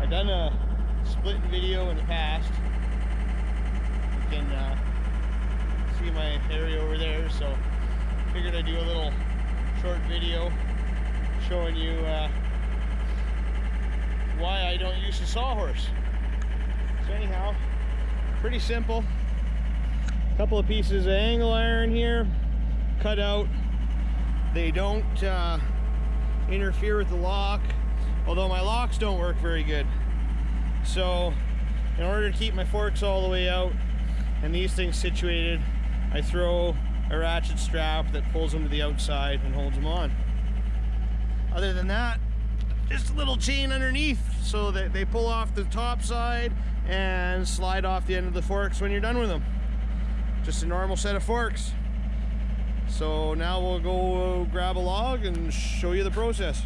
I've done a split video in the past. You can see my area over there, so figured I'd do a little short video showing you why I don't use a sawhorse. So anyhow, pretty simple. A couple of pieces of angle iron here, cut out. They don't interfere with the lock, although my locks don't work very good. So in order to keep my forks all the way out and these things situated, I throw a ratchet strap that pulls them to the outside and holds them on. Other than that, just a little chain underneath so that they pull off the top side and slide off the end of the forks when you're done with them. Just a normal set of forks. So now we'll go grab a log and show you the process.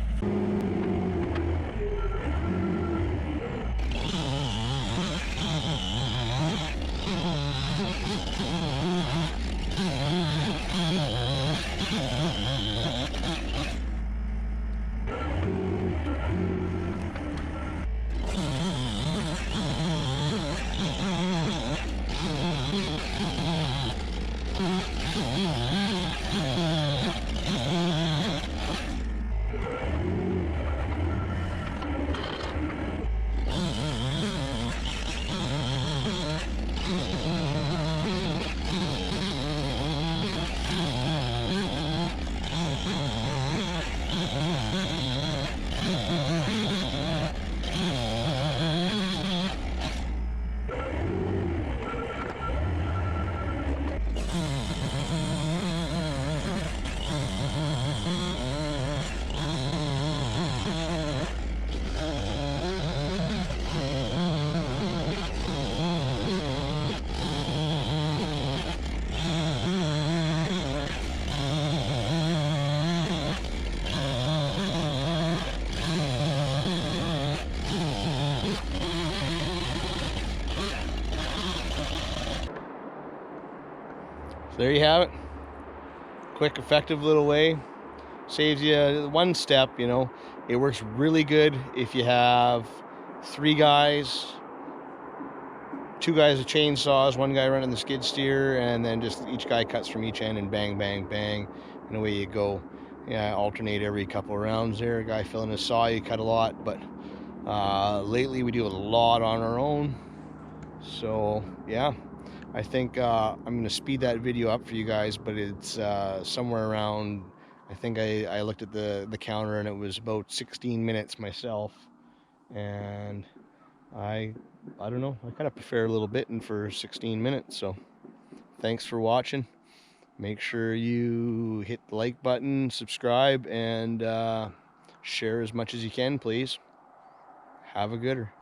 There you have it. Quick, effective little way. Saves you one step, you know. It works really good if you have 3 guys, 2 guys with chainsaws, 1 guy running the skid steer, and then just each guy cuts from each end and bang, bang, bang, and away you go. Yeah, alternate every couple of rounds there. A guy filling his saw, you cut a lot, but lately we do a lot on our own. So yeah. I think I'm going to speed that video up for you guys, but it's somewhere around, I think I looked at the counter and it was about 16 minutes myself. And I don't know, I kind of prefer a little bit for 16 minutes. So thanks for watching. Make sure you hit the like button, subscribe, and share as much as you can, please. Have a gooder.